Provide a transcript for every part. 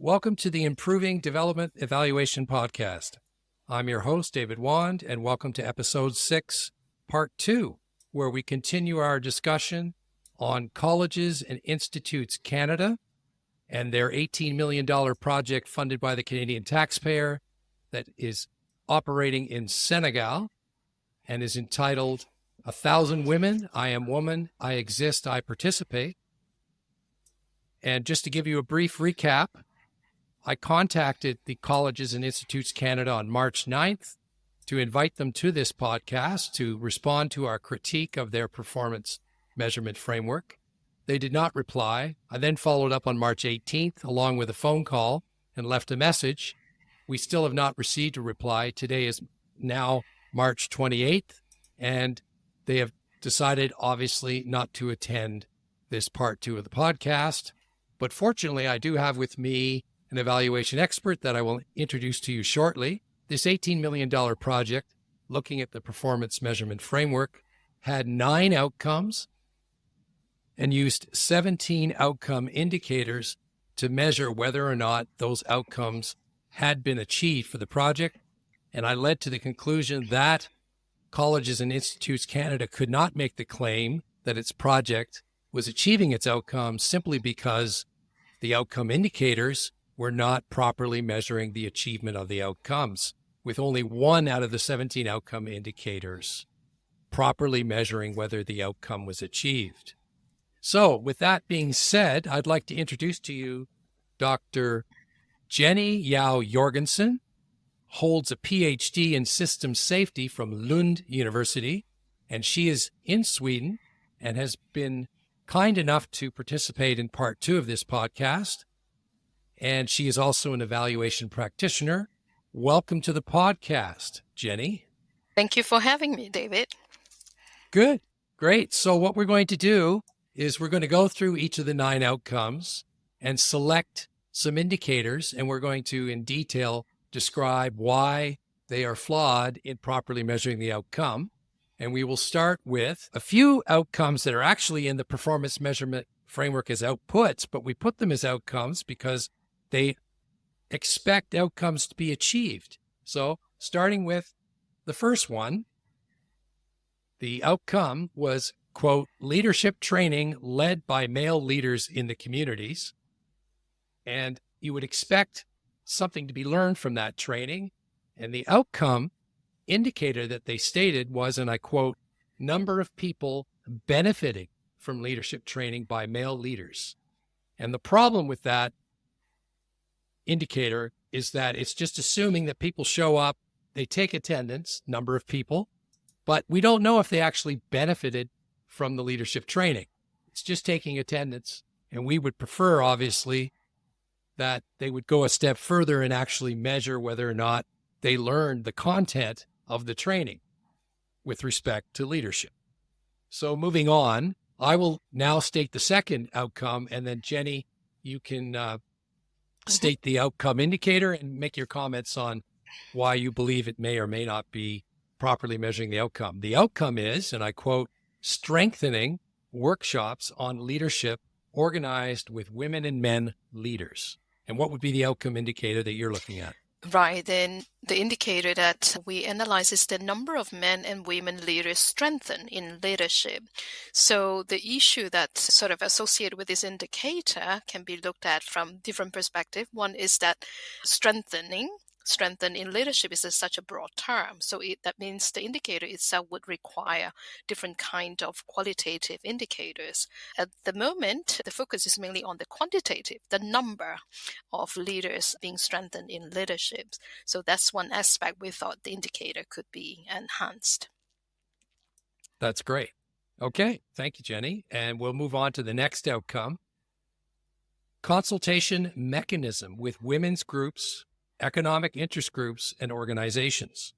Welcome to the Improving Development Evaluation Podcast. I'm your host, David Wand, and welcome to Episode 6, Part 2, where we continue our discussion on Colleges and Institutes Canada and their $18 million project funded by the Canadian taxpayer that is operating in Senegal and is entitled 1,000 Women, I Am Woman, I Exist, I Participate. And just to give you a brief recap, I contacted the Colleges and Institutes Canada on March 9th to invite them to this podcast to respond to our critique of their performance measurement framework. They did not reply. I then followed up on March 18th along with a phone call and left a message. We still have not received a reply. Today is now March 28th, and they have decided, obviously, not to attend this part 2 of the podcast. But fortunately, I do have with me an evaluation expert that I will introduce to you shortly. This $18 million project, looking at the performance measurement framework, had 9 outcomes and used 17 outcome indicators to measure whether or not those outcomes had been achieved for the project. And I led to the conclusion that Colleges and Institutes Canada could not make the claim that its project was achieving its outcomes simply because the outcome indicators were not properly measuring the achievement of the outcomes, with only 1 out of the 17 outcome indicators properly measuring whether the outcome was achieved. So with that being said, I'd like to introduce to you Dr. Jenny Yao Jorgensen, holds a PhD in systems safety from Lund University, and she is in Sweden and has been kind enough to participate in part 2 of this podcast. And she is also an evaluation practitioner. Welcome to the podcast, Jenny. Thank you for having me, David. Good. Great. So what we're going to do is we're going to go through each of the 9 outcomes and select some indicators, and we're going to, in detail, describe why they are flawed in properly measuring the outcome. And we will start with a few outcomes that are actually in the performance measurement framework as outputs, but we put them as outcomes because they expect outcomes to be achieved. So starting with the first one, the outcome was, quote, leadership training led by male leaders in the communities. And you would expect something to be learned from that training. And the outcome indicator that they stated was, and I quote, number of people benefiting from leadership training by male leaders. And the problem with that indicator is that it's just assuming that people show up, they take attendance, number of people, but we don't know if they actually benefited from the leadership training. It's just taking attendance, and we would prefer, obviously, that they would go a step further and actually measure whether or not they learned the content of the training with respect to leadership. So moving on, I will now state the second outcome, and then Jenny, you can state the outcome indicator and make your comments on why you believe it may or may not be properly measuring the outcome. The outcome is, and I quote, strengthening workshops on leadership organized with women and men leaders. And what would be the outcome indicator that you're looking at? Right, then the indicator that we analyze is the number of men and women leaders strengthened in leadership. So the issue that's sort of associated with this indicator can be looked at from different perspectives. One is that strengthen in leadership is such a broad term. So that means the indicator itself would require different kind of qualitative indicators. At the moment, the focus is mainly on the quantitative, the number of leaders being strengthened in leadership. So that's one aspect we thought the indicator could be enhanced. That's great. Okay. Thank you, Jenny. And we'll move on to the next outcome. Consultation mechanism with women's groups, economic interest groups, and organizations.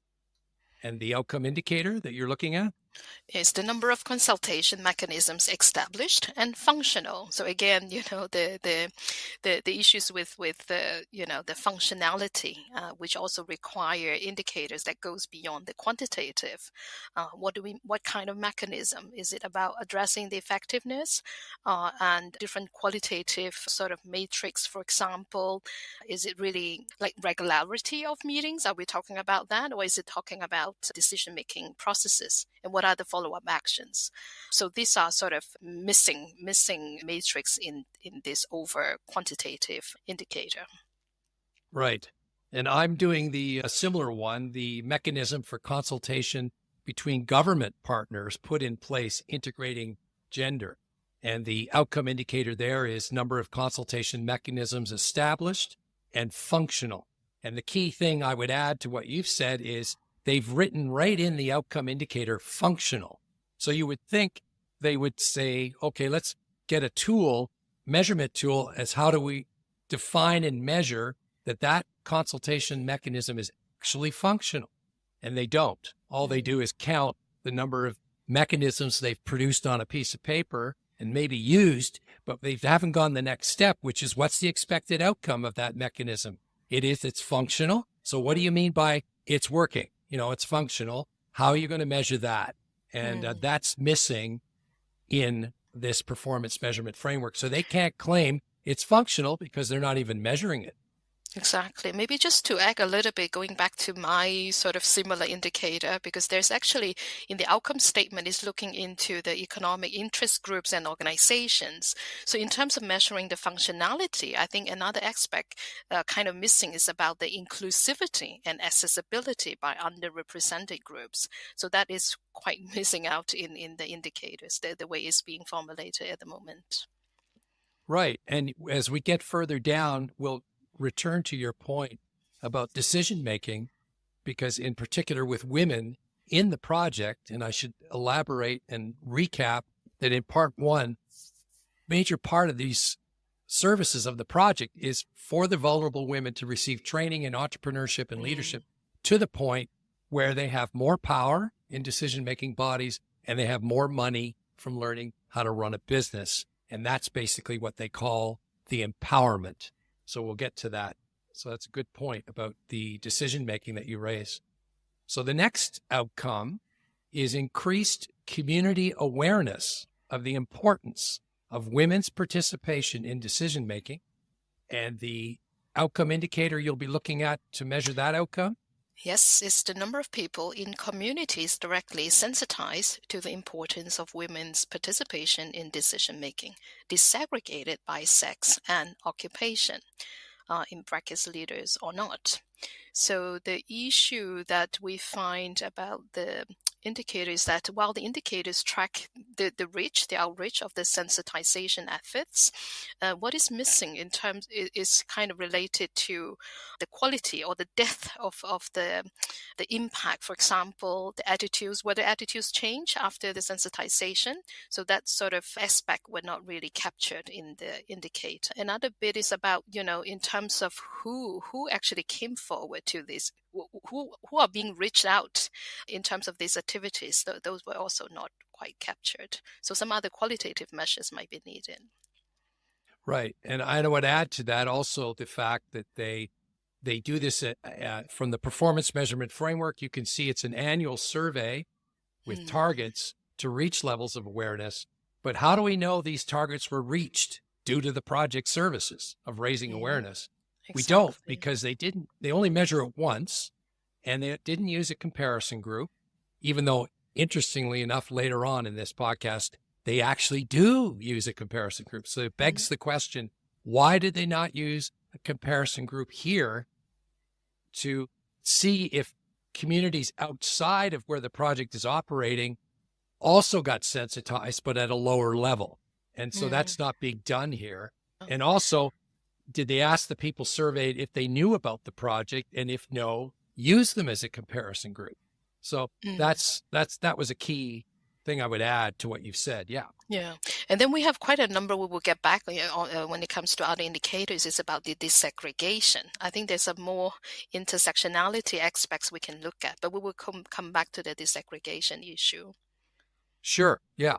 And the outcome indicator that you're looking at? Is the number of consultation mechanisms established and functional. So again, the issues with the the functionality, which also require indicators that goes beyond the quantitative. What kind of mechanism is it about addressing the effectiveness, and different qualitative sort of matrix? For example, is it really like regularity of meetings? Are we talking about that, or is it talking about decision making processes, and what are the follow up actions? So these are sort of missing matrix in this over quantitative indicator. Right. And I'm doing the similar one, the mechanism for consultation between government partners put in place integrating gender. And the outcome indicator there is number of consultation mechanisms established and functional. And the key thing I would add to what you've said is they've written right in the outcome indicator functional. So you would think they would say, okay, let's get a tool, measurement tool, as how do we define and measure that consultation mechanism is actually functional. And they don't. All they do is count the number of mechanisms they've produced on a piece of paper and maybe used, but they haven't gone the next step, which is what's the expected outcome of that mechanism? It's functional. So what do you mean by it's working? It's functional. How are you going to measure that? And that's missing in this performance measurement framework. So they can't claim it's functional because they're not even measuring it. Exactly. Maybe just to add a little bit, going back to my sort of similar indicator, because there's actually in the outcome statement is looking into the economic interest groups and organizations. So in terms of measuring the functionality, I think another aspect kind of missing is about the inclusivity and accessibility by underrepresented groups. So that is quite missing out in the indicators, the way it's being formulated at the moment. Right. And as we get further down, we'll return to your point about decision making, because in particular with women in the project, and I should elaborate and recap that in part one, major part of these services of the project is for the vulnerable women to receive training in entrepreneurship and leadership to the point where they have more power in decision making bodies and they have more money from learning how to run a business. And that's basically what they call the empowerment. So we'll get to that. So that's a good point about the decision-making that you raise. So the next outcome is increased community awareness of the importance of women's participation in decision-making. And the outcome indicator you'll be looking at to measure that outcome? Yes, it's the number of people in communities directly sensitized to the importance of women's participation in decision-making, disaggregated by sex and occupation, in brackets leaders or not. So the issue that we find about the indicator is that while the indicators track the outreach of the sensitization efforts, what is missing in terms is kind of related to the quality or the depth of the impact. For example, the attitudes, whether attitudes change after the sensitization. So that sort of aspect were not really captured in the indicator. Another bit is about, in terms of who actually came forward to this, who are being reached out in terms of these activities. Those were also not quite captured. So some other qualitative measures might be needed. Right. And I would add to that also the fact that they do this from the performance measurement framework. You can see it's an annual survey with targets to reach levels of awareness. But how do we know these targets were reached due to the project services of raising awareness? Exactly. We don't, because they only measure it once, and they didn't use a comparison group, even though, interestingly enough, later on in this podcast, they actually do use a comparison group. So it begs the question, why did they not use a comparison group here to see if communities outside of where the project is operating also got sensitized, but at a lower level? And so that's not being done here. And also, did they ask the people surveyed if they knew about the project? And if no, use them as a comparison group. So that was a key thing I would add to what you've said. Yeah. Yeah. And then we have quite a number we will get back when it comes to other indicators. It's about the disaggregation. I think there's a more intersectionality aspects we can look at, but we will come back to the disaggregation issue. Sure. Yeah.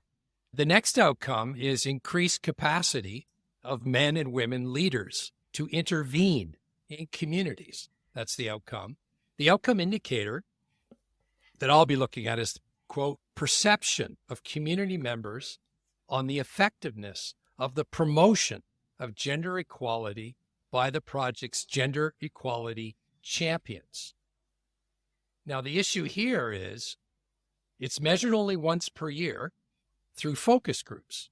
The next outcome is increased capacity of men and women leaders to intervene in communities. That's the outcome. The outcome indicator that I'll be looking at is, quote, perception of community members on the effectiveness of the promotion of gender equality by the project's gender equality champions. Now, the issue here is it's measured only once per year through focus groups.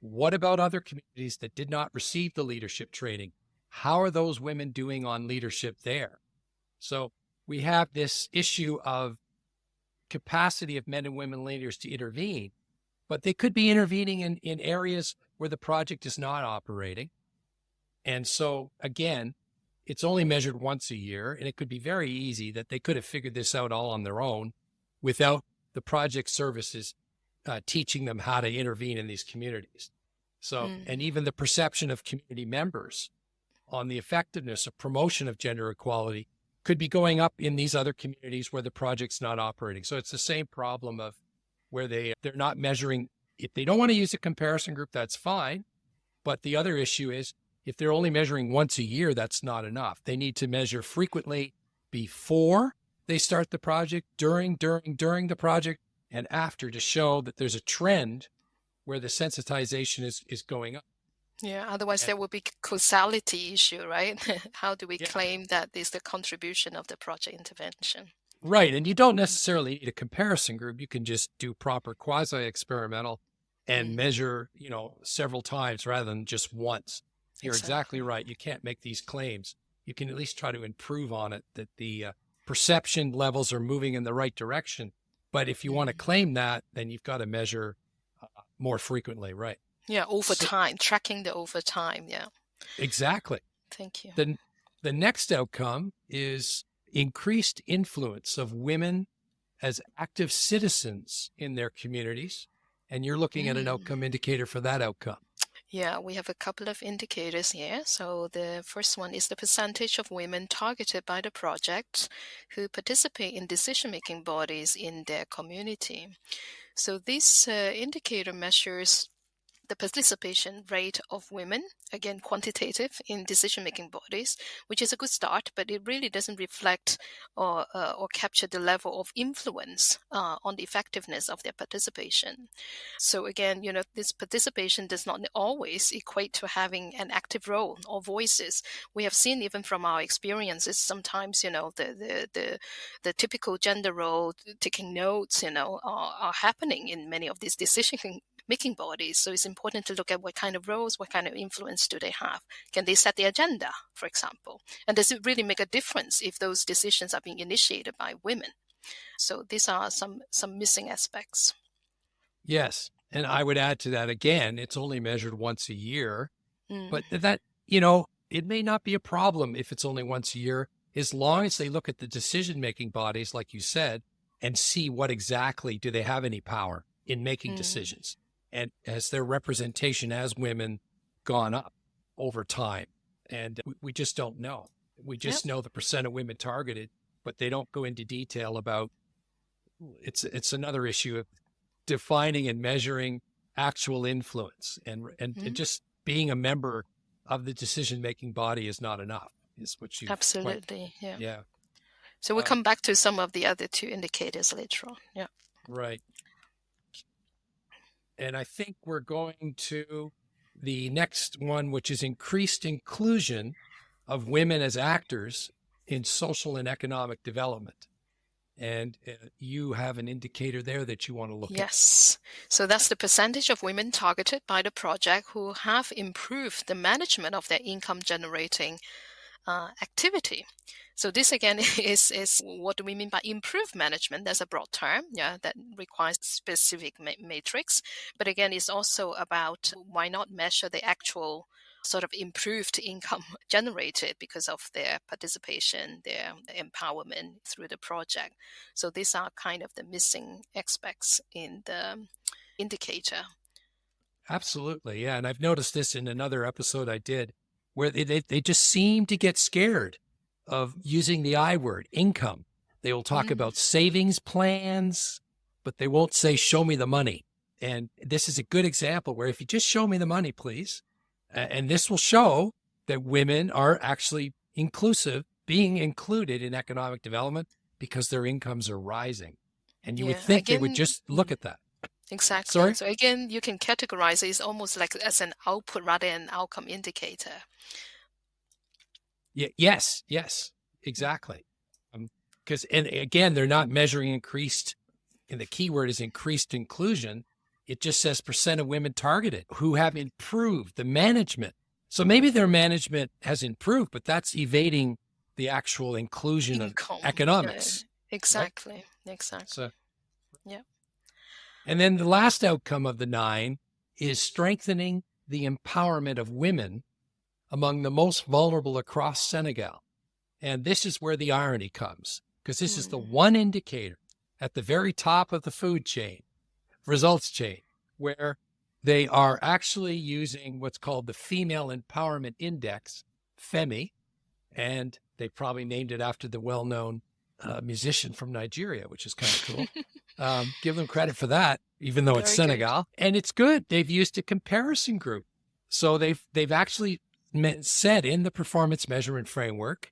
What about other communities that did not receive the leadership training? How are those women doing on leadership there? So we have this issue of capacity of men and women leaders to intervene, but they could be intervening in areas where the project is not operating. And so, again, it's only measured once a year, and it could be very easy that they could have figured this out all on their own without the project services teaching them how to intervene in these communities. So, and even the perception of community members on the effectiveness of promotion of gender equality could be going up in these other communities where the project's not operating. So it's the same problem of where they're not measuring. If they don't want to use a comparison group, that's fine. But the other issue is if they're only measuring once a year, that's not enough. They need to measure frequently before they start the project, during the project, and after, to show that there's a trend where the sensitization is going up. Yeah, otherwise there will be causality issue, right? How do we Yeah. claim that is the contribution of the project intervention? Right. And you don't necessarily need a comparison group. You can just do proper quasi-experimental and measure, several times rather than just once. You're exactly right. You can't make these claims. You can at least try to improve on it, that the perception levels are moving in the right direction. But if you want to claim that, then you've got to measure more frequently, right? Yeah, over time, tracking the over time. Yeah. Exactly. Thank you. The next outcome is increased influence of women as active citizens in their communities. And you're looking at an outcome indicator for that outcome. Yeah, we have a couple of indicators here. So the first one is the percentage of women targeted by the project who participate in decision-making bodies in their community. So this indicator measures the participation rate of women, again, quantitative, in decision-making bodies, which is a good start, but it really doesn't reflect or capture the level of influence on the effectiveness of their participation. So again, this participation does not always equate to having an active role or voices. We have seen even from our experiences, sometimes, the typical gender role, taking notes, are happening in many of these decision-making bodies. So it's important to look at what kind of roles, what kind of influence do they have? Can they set the agenda, for example? And does it really make a difference if those decisions are being initiated by women? So these are some missing aspects. Yes. And I would add to that, again, it's only measured once a year, but that, it may not be a problem if it's only once a year, as long as they look at the decision-making bodies, like you said, and see what exactly do they have any power in making decisions. And has their representation as women gone up over time? And we just don't know. We just know the percent of women targeted, but they don't go into detail about, it's another issue of defining and measuring actual influence. And just being a member of the decision-making body is not enough, is what you absolutely. Yeah. So we'll come back to some of the other two indicators later on. Yeah. Right. And I think we're going to the next one, which is increased inclusion of women as actors in social and economic development. And you have an indicator there that you want to look at. Yes. So that's the percentage of women targeted by the project who have improved the management of their income generating activity. So this again is what do we mean by improved management? That's a broad term, that requires specific matrix. But again, it's also about why not measure the actual sort of improved income generated because of their participation, their empowerment through the project. So these are kind of the missing aspects in the indicator. Absolutely, yeah. And I've noticed this in another episode I did, where they just seem to get scared of using the I word, income. They will talk about savings plans, but they won't say, show me the money. And this is a good example where if you just show me the money, please, and this will show that women are actually being included in economic development because their incomes are rising. And you would think they would just look at that. Exactly. Sorry? So again, you can categorize it almost like as an output rather than an outcome indicator. Yes, exactly. Because, and again, they're not measuring increased, and the key word is increased inclusion. It just says percent of women targeted who have improved the management. So maybe their management has improved, but that's evading the actual inclusion Income. of economics. Exactly. Right? Exactly. So, yeah. And then the last outcome of the 9 is strengthening the empowerment of women among the most vulnerable across Senegal. And this is where the irony comes, because this is the one indicator at the very top of the food chain, results chain, where they are actually using what's called the Female Empowerment Index, FEMI, and they probably named it after the well-known musician from Nigeria, which is kind of cool. Give them credit for that, even though it's Senegal. Good. And it's good. They've used a comparison group. So they've actually said in the performance measurement framework,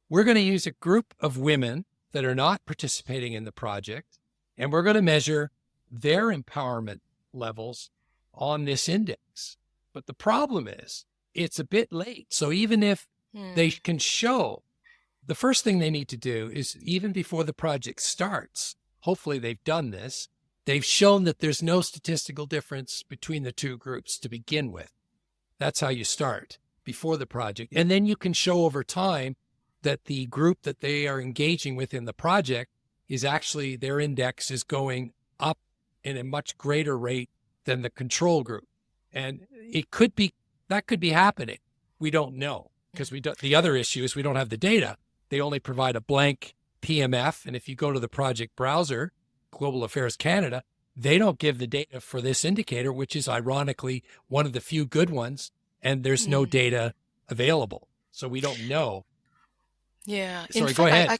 we're going to use a group of women that are not participating in the project, and we're going to measure their empowerment levels on this index. But the problem is it's a bit late. So even if they can show, the first thing they need to do is, even before the project starts, hopefully they've done this, they've shown that there's no statistical difference between the two groups to begin with. That's how you start before the project. And then you can show over time that the group that they are engaging with in the project is actually, their index is going up in a much greater rate than the control group. And that could be happening. We don't know, because the other issue is we don't have the data. They only provide a blank PMF. And if you go to the project browser, Global Affairs Canada, they don't give the data for this indicator, which is ironically one of the few good ones. And there's no data available. So we don't know. Yeah. Sorry, go ahead.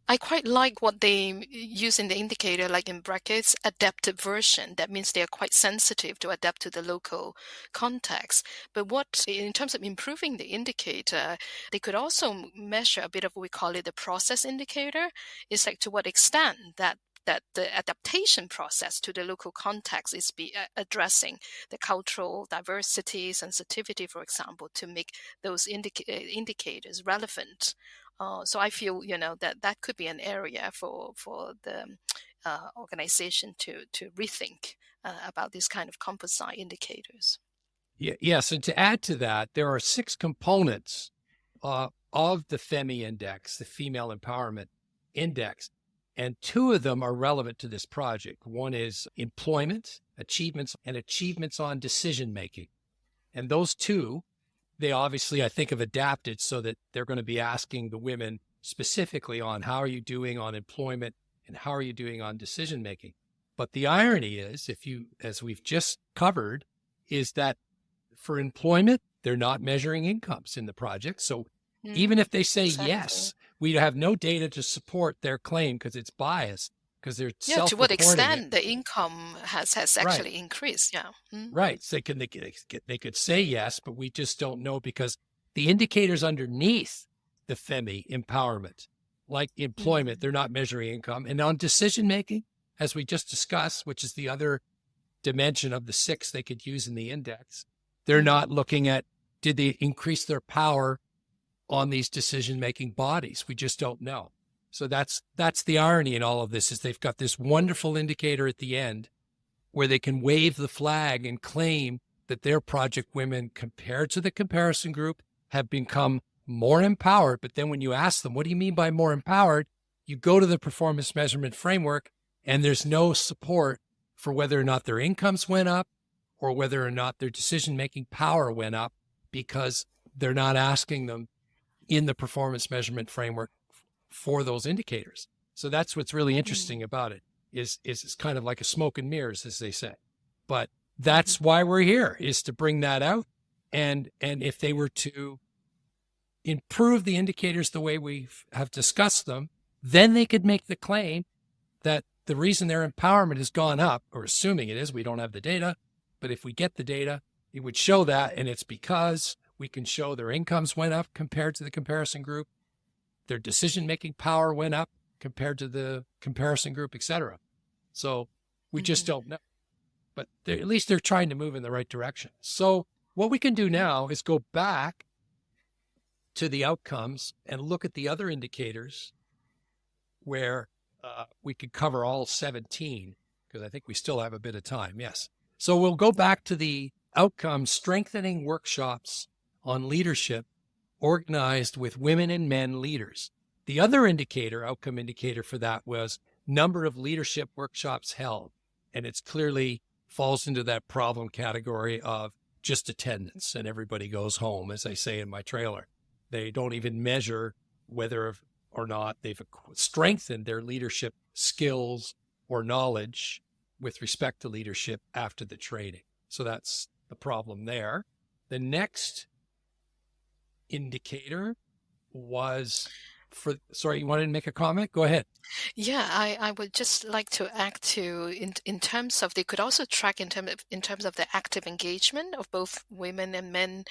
I quite like what they use in the indicator, like in brackets, adaptive version. That means they are quite sensitive to adapt to the local context. But in terms of improving the indicator, they could also measure a bit of what we call it the process indicator. It's like to what extent that the adaptation process to the local context is addressing the cultural diversity, sensitivity, for example, to make those indicators relevant. So I feel, that could be an area for the organization to rethink about these kind of composite indicators. Yes, and to add to that, there are 6 components of the FEMI index, the Female Empowerment Index, and 2 of them are relevant to this project. One is employment, achievements, and achievements on decision-making. And those 2, they obviously, I think, have adapted so that they're going to be asking the women specifically on how are you doing on employment and how are you doing on decision-making. But the irony is, as we've just covered, is that for employment, they're not measuring incomes in the project. So even if they say yes, we have no data to support their claim because it's biased, because they're self-reporting. To what extent the income has actually increased. Yeah. Right. So they could say yes, but we just don't know, because the indicators underneath the FEMI empowerment, like employment, they're not measuring income. And on decision-making, as we just discussed, which is the other dimension of the 6 they could use in the index, they're not looking at, did they increase their power on these decision-making bodies? We just don't know. So that's the irony in all of this, is they've got this wonderful indicator at the end where they can wave the flag and claim that their project women, compared to the comparison group, have become more empowered. But then when you ask them, what do you mean by more empowered? You go to the performance measurement framework and there's no support for whether or not their incomes went up or whether or not their decision-making power went up, because they're not asking them in the performance measurement framework for those indicators. So that's what's really interesting about it, is it's kind of like a smoke and mirrors, as they say. But that's why we're here, is to bring that out. And if they were to improve the indicators the way we have discussed them, then they could make the claim that the reason their empowerment has gone up, or assuming it is, we don't have the data, but if we get the data, it would show that, and it's because we can show their incomes went up compared to the comparison group, their decision-making power went up compared to the comparison group, et cetera. So we just don't know. But at least they're trying to move in the right direction. So what we can do now is go back to the outcomes and look at the other indicators where we could cover all 17, because I think we still have a bit of time. Yes. So we'll go back to the outcome strengthening workshops on leadership organized with women and men leaders. The other indicator, outcome indicator for that, was number of leadership workshops held. And it's clearly falls into that problem category of just attendance and everybody goes home, as I say in my trailer. They don't even measure whether or not they've strengthened their leadership skills or knowledge with respect to leadership after the training. So that's the problem there. The next indicator was sorry, you wanted to make a comment? Go ahead. Yeah, I would just like to add to in terms of they could also track in terms of the active engagement of both women and men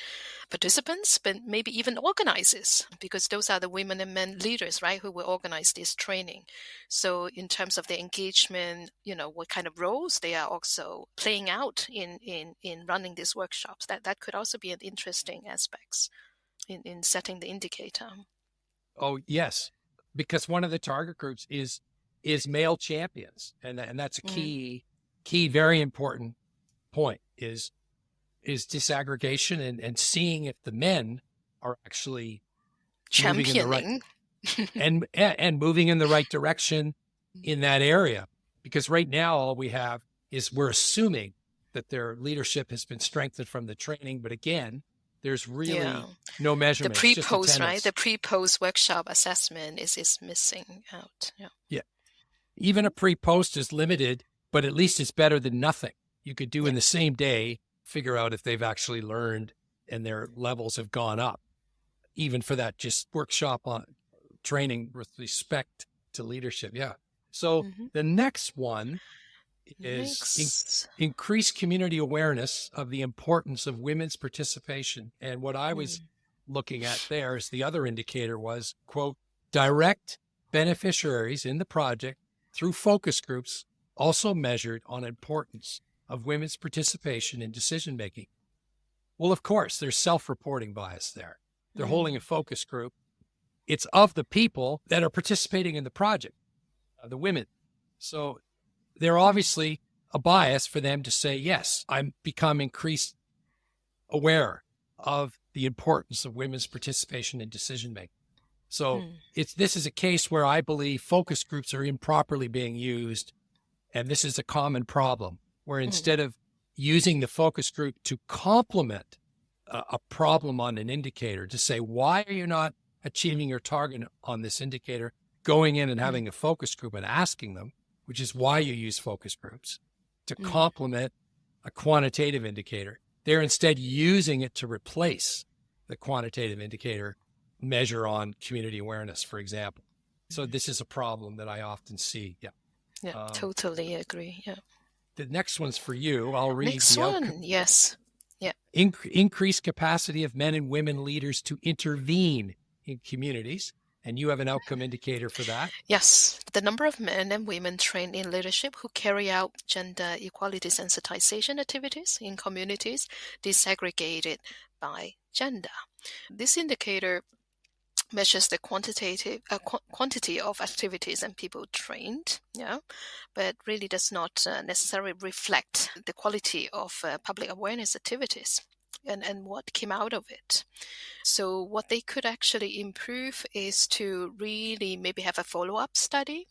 participants, but maybe even organizers, because those are the women and men leaders, right, who will organize this training. So in terms of the engagement, what kind of roles they are also playing out in running these workshops, that could also be an interesting aspects in setting the indicator. Oh, yes, because one of the target groups is male champions. And that's a key, very important point is disaggregation and seeing if the men are actually championing and moving in the right direction in that area. Because right now, all we have is we're assuming that their leadership has been strengthened from the training. But again, there's really no measurement. The pre-post, right? The pre-post workshop assessment is missing out. Yeah. Even a pre-post is limited, but at least it's better than nothing. You could do in the same day, figure out if they've actually learned and their levels have gone up, even for that just workshop on training with respect to leadership. Yeah. So the next one is increase community awareness of the importance of women's participation. And what I was looking at there is the other indicator was, quote, direct beneficiaries in the project through focus groups also measured on importance of women's participation in decision-making. Well, of course, there's self-reporting bias there. They're holding a focus group. It's of the people that are participating in the project, the women. So they're obviously a bias for them to say, yes, I'm become increased aware of the importance of women's participation in decision-making. So this is a case where I believe focus groups are improperly being used. And this is a common problem where instead of using the focus group to complement a problem on an indicator, to say, why are you not achieving your target on this indicator, going in and having a focus group and asking them, which is why you use focus groups, to complement a quantitative indicator. They're instead using it to replace the quantitative indicator measure on community awareness, for example. So this is a problem that I often see. Yeah, totally agree. Yeah. The next one's for you. I'll read next the one. outcome. Yes. Yeah. Increased capacity of men and women leaders to intervene in communities. And you have an outcome indicator for that? Yes. The number of men and women trained in leadership who carry out gender equality sensitization activities in communities disaggregated by gender. This indicator measures the quantity of activities and people trained, but really does not necessarily reflect the quality of public awareness activities and what came out of it. So what they could actually improve is to really maybe have a follow-up study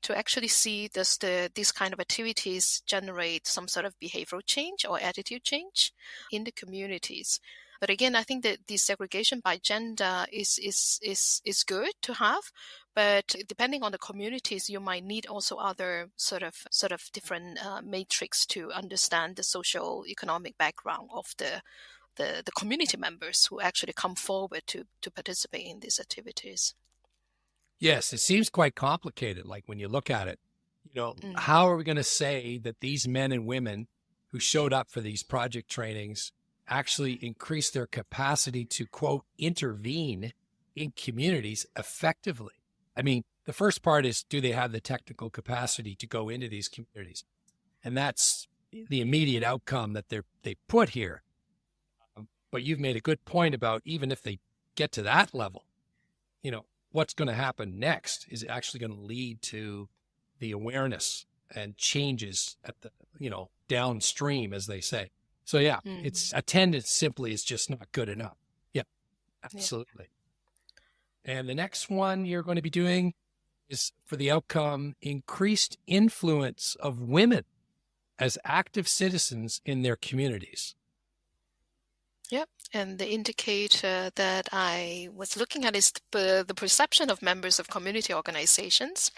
to actually see does these kind of activities generate some sort of behavioral change or attitude change in the communities. But again, I think that desegregation by gender is good to have, but depending on the communities, you might need also other sort of different matrix to understand the social economic background of the community members who actually come forward to participate in these activities. Yes, it seems quite complicated, like when you look at it. Mm. how are we going to say that these men and women who showed up for these project trainings actually increase their capacity to, quote, intervene in communities effectively? I mean, the first part is, do they have the technical capacity to go into these communities? And that's the immediate outcome that they put here. But you've made a good point about, even if they get to that level, what's going to happen next is actually going to lead to the awareness and changes at the, downstream, as they say. So yeah, Mm. it's attendance simply is just not good enough. Yeah, Yeah. absolutely. And the next one you're going to be doing is for the outcome, increased influence of women as active citizens in their communities. Yep. And the indicator that I was looking at is the perception of members of community organizations,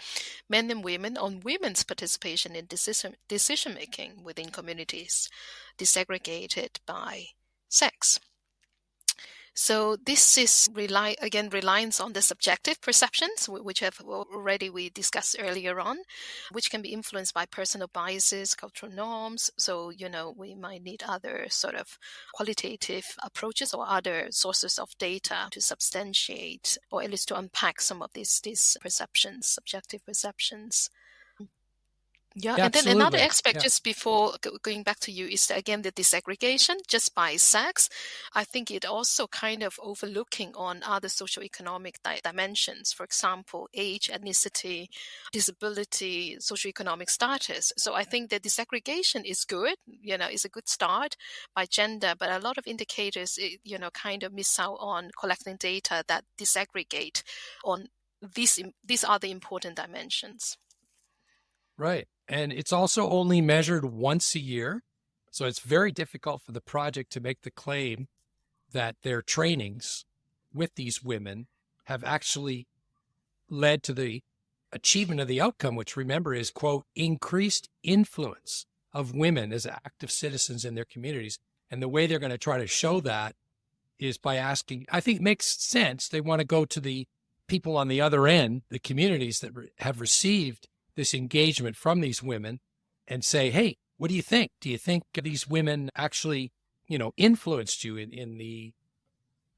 men and women, on women's participation in decision making within communities, disaggregated by sex. So this is reliance on the subjective perceptions, which we discussed earlier on, which can be influenced by personal biases, cultural norms. So, we might need other sort of qualitative approaches or other sources of data to substantiate or at least to unpack some of these perceptions, subjective perceptions. Yeah, Yeah, and then another absolutely. aspect, Yeah. just before going back to you, is that, again, the disaggregation just by sex. I think it also kind of overlooking on other socioeconomic dimensions, for example, age, ethnicity, disability, socioeconomic status. So I think the disaggregation is good, is a good start by gender, but a lot of indicators, kind of miss out on collecting data that disaggregate on these are the important dimensions. Right. And it's also only measured once a year. So it's very difficult for the project to make the claim that their trainings with these women have actually led to the achievement of the outcome, which, remember, is, quote, increased influence of women as active citizens in their communities. And the way they're going to try to show that is by asking, I think it makes sense. They want to go to the people on the other end, the communities that have received this engagement from these women, and say, hey, what do you think? Do you think these women actually, influenced you in the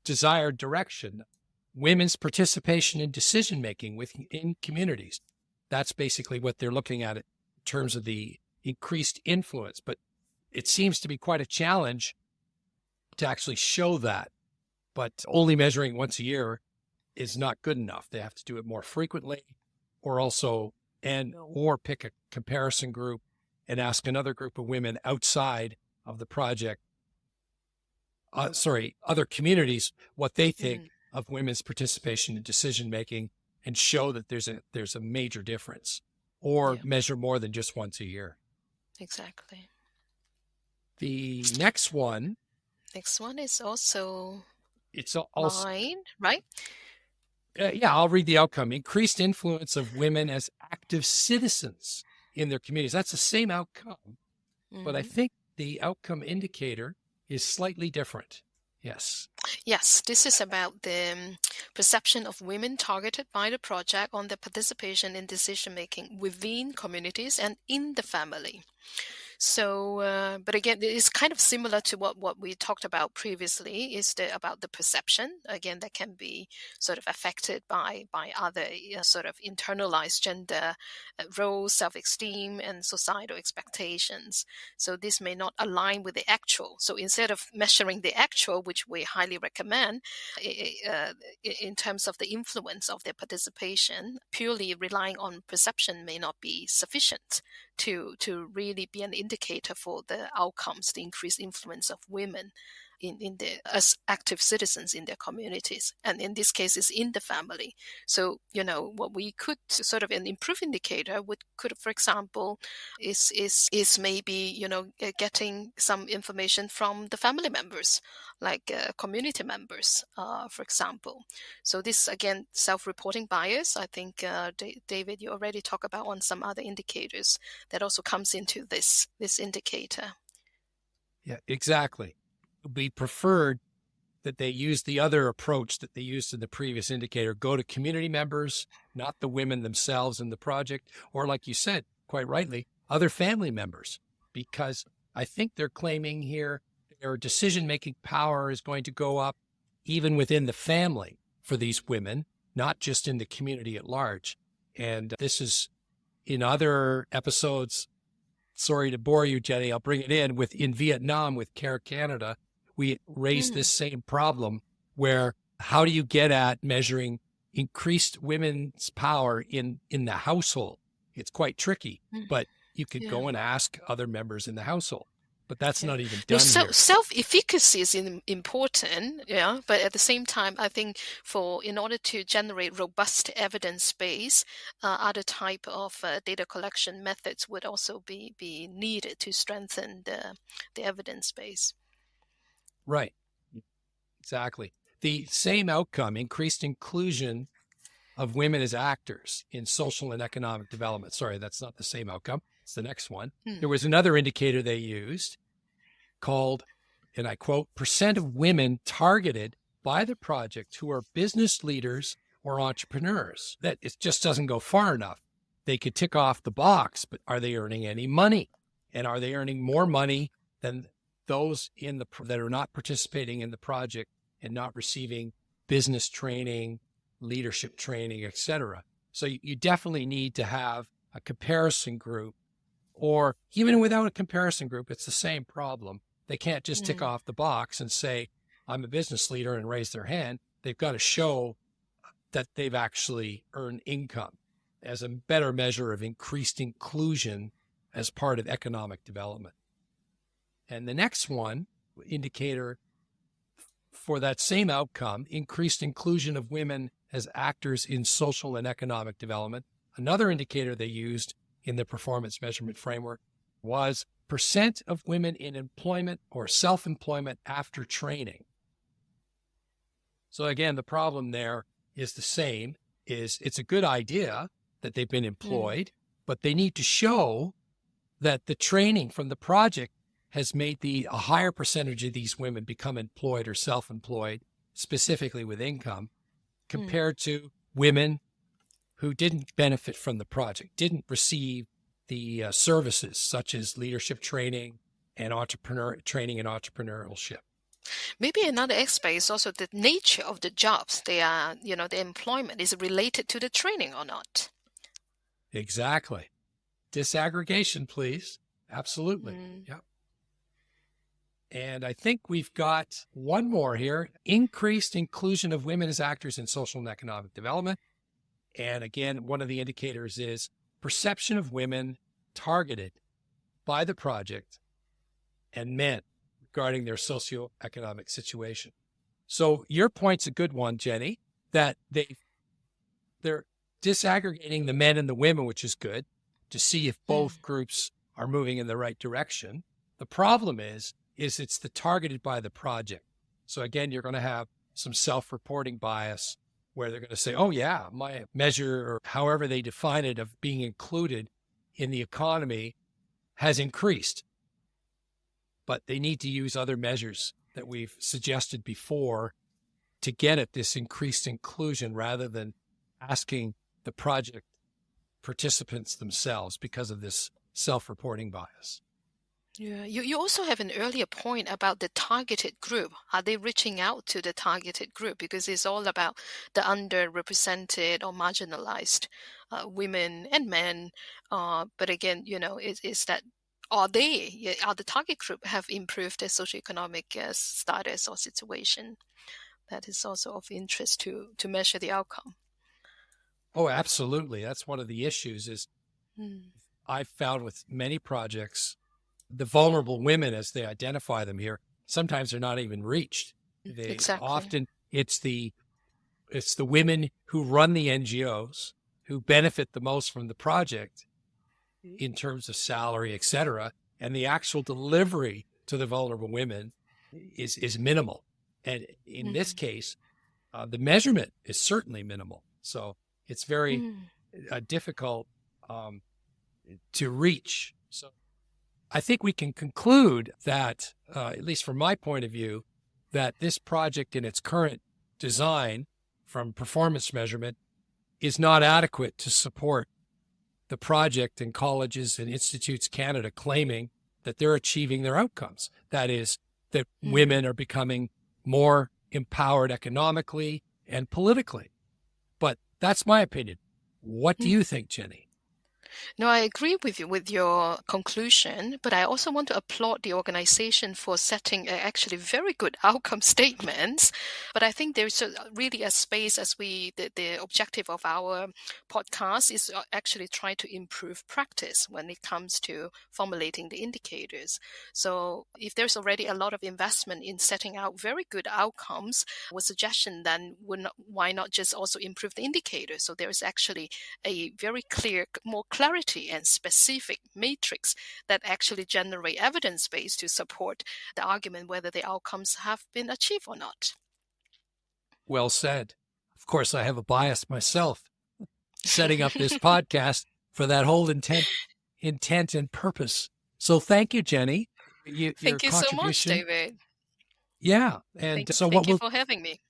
desired direction? Women's participation in decision making within communities. That's basically what they're looking at in terms of the increased influence. But it seems to be quite a challenge to actually show that. But only measuring once a year is not good enough. They have to do it more frequently, or pick a comparison group and ask another group of women outside of the project, other communities, what they think of women's participation in decision making, and show that there's a major difference, or measure more than just once a year. Exactly. The next one is also it's also mine, right? I'll read the outcome. Increased influence of women as active citizens in their communities. That's the same outcome, but I think the outcome indicator is slightly different. Yes. Yes, this is about the perception of women targeted by the project on their participation in decision making within communities and in the family. So, but again, it's kind of similar to what we talked about previously, is about the perception, again, that can be sort of affected by other sort of internalized gender roles, self-esteem, and societal expectations. So this may not align with the actual. So instead of measuring the actual, which we highly recommend, in terms of the influence of their participation, purely relying on perception may not be sufficient to really be an indicator for the outcomes, the increased influence of women as active citizens in their communities. And in this case, it's in the family. So, what we could sort of an improve indicator could, for example, is maybe, getting some information from the family members, like community members, for example. So this, again, self-reporting bias, I think, David, you already talked about on some other indicators that also comes into this indicator. Yeah, exactly. It would be preferred that they use the other approach that they used in the previous indicator, go to community members, not the women themselves in the project, or, like you said, quite rightly, other family members, because I think they're claiming here their decision-making power is going to go up even within the family for these women, not just in the community at large. And this is in other episodes. Sorry to bore you, Jenny. I'll bring it in Vietnam with Care Canada. We raised this same problem where how do you get at measuring increased women's power in the household? It's quite tricky, but you could go and ask other members in the household. But that's not even done here. Self-efficacy is important, but at the same time, I think in order to generate robust evidence base, other type of data collection methods would also be needed to strengthen the evidence base. Right. Exactly. The same outcome, increased inclusion of women as actors in social and economic development. Sorry, that's not the same outcome. It's the next one. There was another indicator they used called, and I quote, percent of women targeted by the project who are business leaders or entrepreneurs. That it just doesn't go far enough. They could tick off the box, but are they earning any money? And are they earning more money than those that are not participating in the project and not receiving business training, leadership training, etc.? So you definitely need to have a comparison group, or even without a comparison group, it's the same problem. They can't just tick off the box and say, I'm a business leader, and raise their hand. They've got to show that they've actually earned income as a better measure of increased inclusion as part of economic development. And the next one, indicator for that same outcome, increased inclusion of women as actors in social and economic development. Another indicator they used in the performance measurement framework was percent of women in employment or self-employment after training. So again, the problem there is the same, it's a good idea that they've been employed, but they need to show that the training from the project has made a higher percentage of these women become employed or self-employed, specifically with income, compared to women who didn't benefit from the project, didn't receive the services such as leadership training and entrepreneurship. Maybe another aspect is also the nature of the jobs. The employment is related to the training or not. Exactly. Disaggregation, please. Absolutely. Yep. And I think we've got one more here, increased inclusion of women as actors in social and economic development. And again, one of the indicators is perception of women targeted by the project and men regarding their socioeconomic situation. So your point's a good one, Jenny, that they're disaggregating the men and the women, which is good, to see if both groups are moving in the right direction. The problem is it's the targeted by the project. So again, you're going to have some self-reporting bias where they're going to say, oh yeah, my measure, or however they define it, of being included in the economy has increased. But they need to use other measures that we've suggested before to get at this increased inclusion rather than asking the project participants themselves because of this self-reporting bias. Yeah, you also have an earlier point about the targeted group. Are they reaching out to the targeted group? Because it's all about the underrepresented or marginalized women and men. But again, is that are the target group have improved their socioeconomic status or situation? That is also of interest to measure the outcome. Oh, absolutely. That's one of the issues is I've found with many projects, the vulnerable women, as they identify them here, sometimes they're not even reached. Exactly. Often it's the women who run the NGOs who benefit the most from the project in terms of salary, et cetera, and the actual delivery to the vulnerable women is minimal. And in this case, the measurement is certainly minimal. So it's very difficult to reach. So I think we can conclude that, at least from my point of view, that this project in its current design from performance measurement is not adequate to support the project in Colleges and Institutes Canada claiming that they're achieving their outcomes. That is, that women are becoming more empowered economically and politically. But that's my opinion. What do you think, Jenny? No, I agree with you with your conclusion, but I also want to applaud the organization for setting actually very good outcome statements. But I think there's really a space as the objective of our podcast is actually try to improve practice when it comes to formulating the indicators. So if there's already a lot of investment in setting out very good outcomes, with suggestion then why not just also improve the indicators? So there is actually a very clear, more clarity and specific matrix that actually generate evidence base to support the argument whether the outcomes have been achieved or not. Well said. Of course, I have a bias myself setting up this podcast for that whole intent and purpose. So thank you, Jenny. Thank you so much, David. Yeah. And thank you for having me.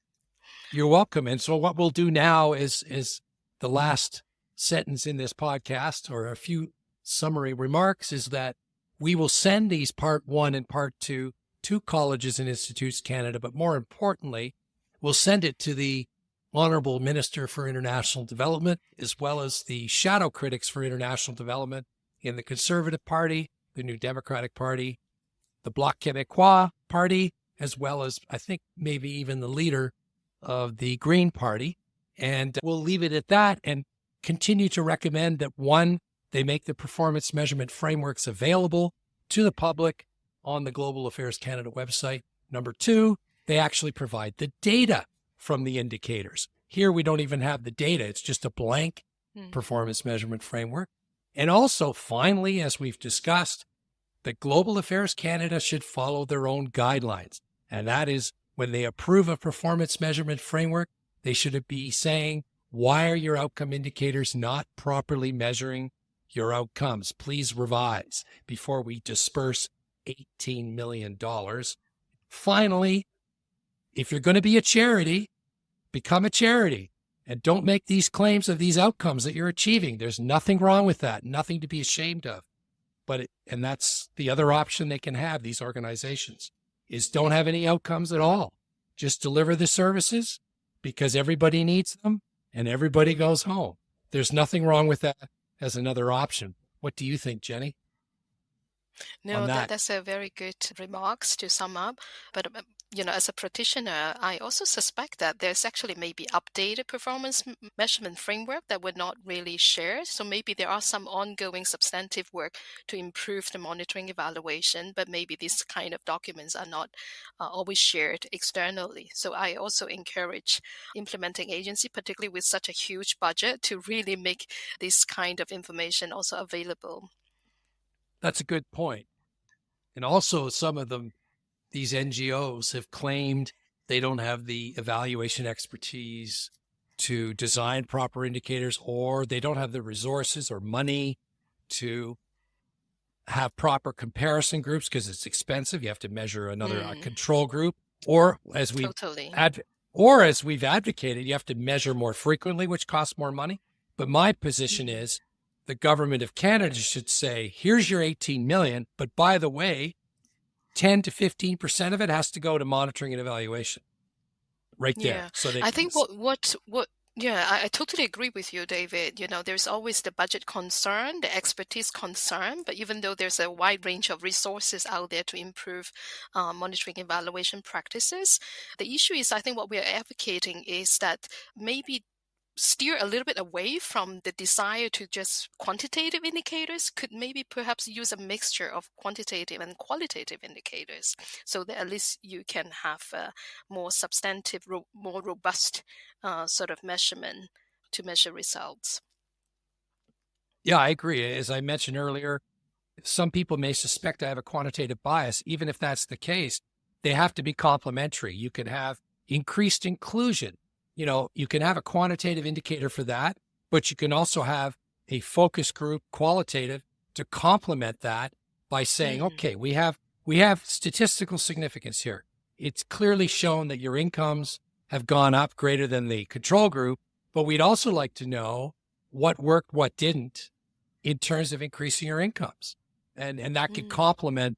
You're welcome. And so what we'll do now is the last sentence in this podcast, or a few summary remarks, is that we will send these part 1 and part 2 to Colleges and Institutes Canada, but more importantly, we'll send it to the Honorable Minister for International Development, as well as the shadow critics for international development in the Conservative Party, the New Democratic Party, the Bloc Québécois Party, as well as, I think, maybe even the leader of the Green Party. And we'll leave it at that and continue to recommend that, 1, they make the performance measurement frameworks available to the public on the Global Affairs Canada website. Number 2, they actually provide the data from the indicators. Here, we don't even have the data. It's just a blank performance measurement framework. And also, finally, as we've discussed, the Global Affairs Canada should follow their own guidelines. And that is, when they approve a performance measurement framework, they should be saying, why are your outcome indicators not properly measuring your outcomes? Please revise before we disperse $18 million. Finally, if you're going to be a charity, become a charity and don't make these claims of these outcomes that you're achieving. There's nothing wrong with that, nothing to be ashamed of. And that's the other option they can have, these organizations, is don't have any outcomes at all. Just deliver the services because everybody needs them and everybody goes home. There's nothing wrong with that as another option. What do you think, Jenny? No, that's a very good remarks to sum up. But, as a practitioner, I also suspect that there's actually maybe updated performance measurement framework that were not really shared. So maybe there are some ongoing substantive work to improve the monitoring evaluation, but maybe these kind of documents are not always shared externally. So I also encourage implementing agency, particularly with such a huge budget, to really make this kind of information also available. That's a good point. And also some of them, these NGOs have claimed they don't have the evaluation expertise to design proper indicators, or they don't have the resources or money to have proper comparison groups because it's expensive. You have to measure another control group, or as we've advocated, you have to measure more frequently, which costs more money. But my position is the government of Canada should say, here's your 18 million, but by the way, 10 to 15% of it has to go to monitoring and evaluation. Right there. Yeah. So I think I totally agree with you, David. There's always the budget concern, the expertise concern, but even though there's a wide range of resources out there to improve monitoring evaluation practices, the issue is, I think what we are advocating is that maybe steer a little bit away from the desire to just quantitative indicators, could maybe perhaps use a mixture of quantitative and qualitative indicators so that at least you can have a more substantive, more robust sort of measurement to measure results. Yeah, I agree. As I mentioned earlier, some people may suspect I have a quantitative bias. Even if that's the case, they have to be complementary. You can have increased inclusion. You can have a quantitative indicator for that, but you can also have a focus group qualitative to complement that by saying, okay, we have statistical significance here. It's clearly shown that your incomes have gone up greater than the control group, but we'd also like to know what worked, what didn't, in terms of increasing your incomes. And that could complement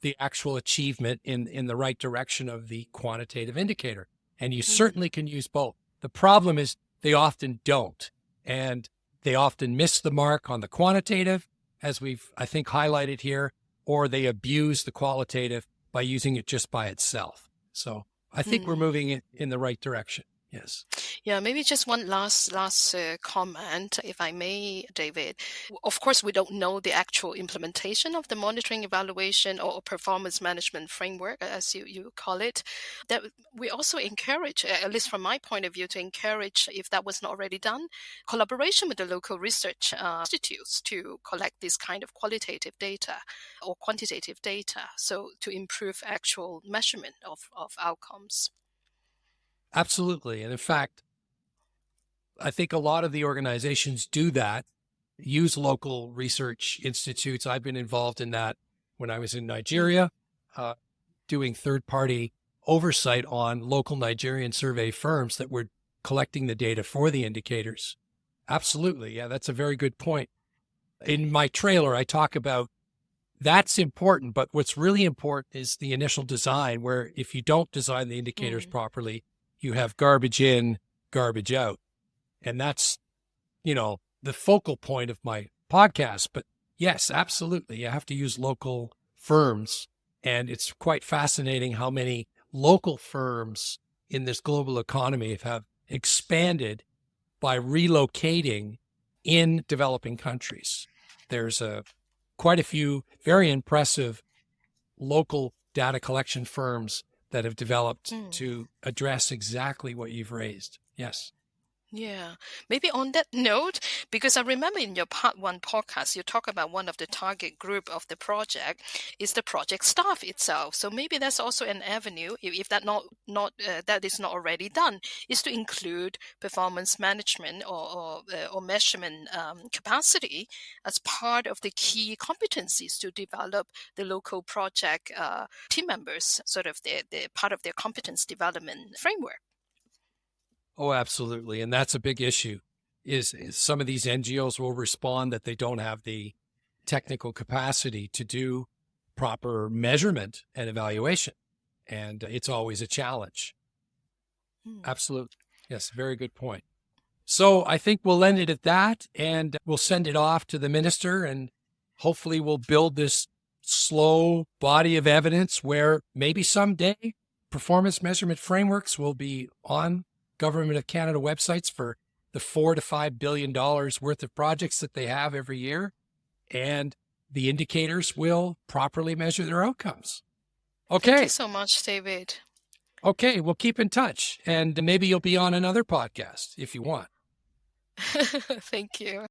the actual achievement in the right direction of the quantitative indicator. And you certainly can use both. The problem is they often don't. And they often miss the mark on the quantitative, as we've, I think, highlighted here, or they abuse the qualitative by using it just by itself. So I think we're moving in the right direction. Yes. Yeah, maybe just one last comment, if I may, David. Of course, we don't know the actual implementation of the monitoring, evaluation, or performance management framework, as you call it. That we also encourage, at least from my point of view, to encourage, if that was not already done, collaboration with the local research institutes to collect this kind of qualitative data or quantitative data, so to improve actual measurement of outcomes. Absolutely. And in fact, I think a lot of the organizations do that, use local research institutes. I've been involved in that when I was in Nigeria, doing third-party oversight on local Nigerian survey firms that were collecting the data for the indicators. Absolutely. Yeah, that's a very good point. In my trailer, I talk about that's important, but what's really important is the initial design, where if you don't design the indicators properly, you have garbage in, garbage out. And that's, the focal point of my podcast. But yes, absolutely. You have to use local firms. And it's quite fascinating how many local firms in this global economy have expanded by relocating in developing countries. There's quite a few very impressive local data collection firms that have developed to address exactly what you've raised. Yes. Yeah, maybe on that note, because I remember in your part one podcast, you talk about one of the target group of the project is the project staff itself. So maybe that's also an avenue, if that that is not already done, is to include performance management or measurement capacity as part of the key competencies to develop the local project team members, sort of the part of their competence development framework. Oh, absolutely. And that's a big issue is some of these NGOs will respond that they don't have the technical capacity to do proper measurement and evaluation. And it's always a challenge. Absolutely. Yes, very good point. So I think we'll end it at that, and we'll send it off to the minister, and hopefully we'll build this slow body of evidence where maybe someday performance measurement frameworks will be on Government of Canada websites for the $4 to $5 billion worth of projects that they have every year, and the indicators will properly measure their outcomes. Okay. Thank you so much, David. Okay, we'll keep in touch, and maybe you'll be on another podcast if you want. Thank you.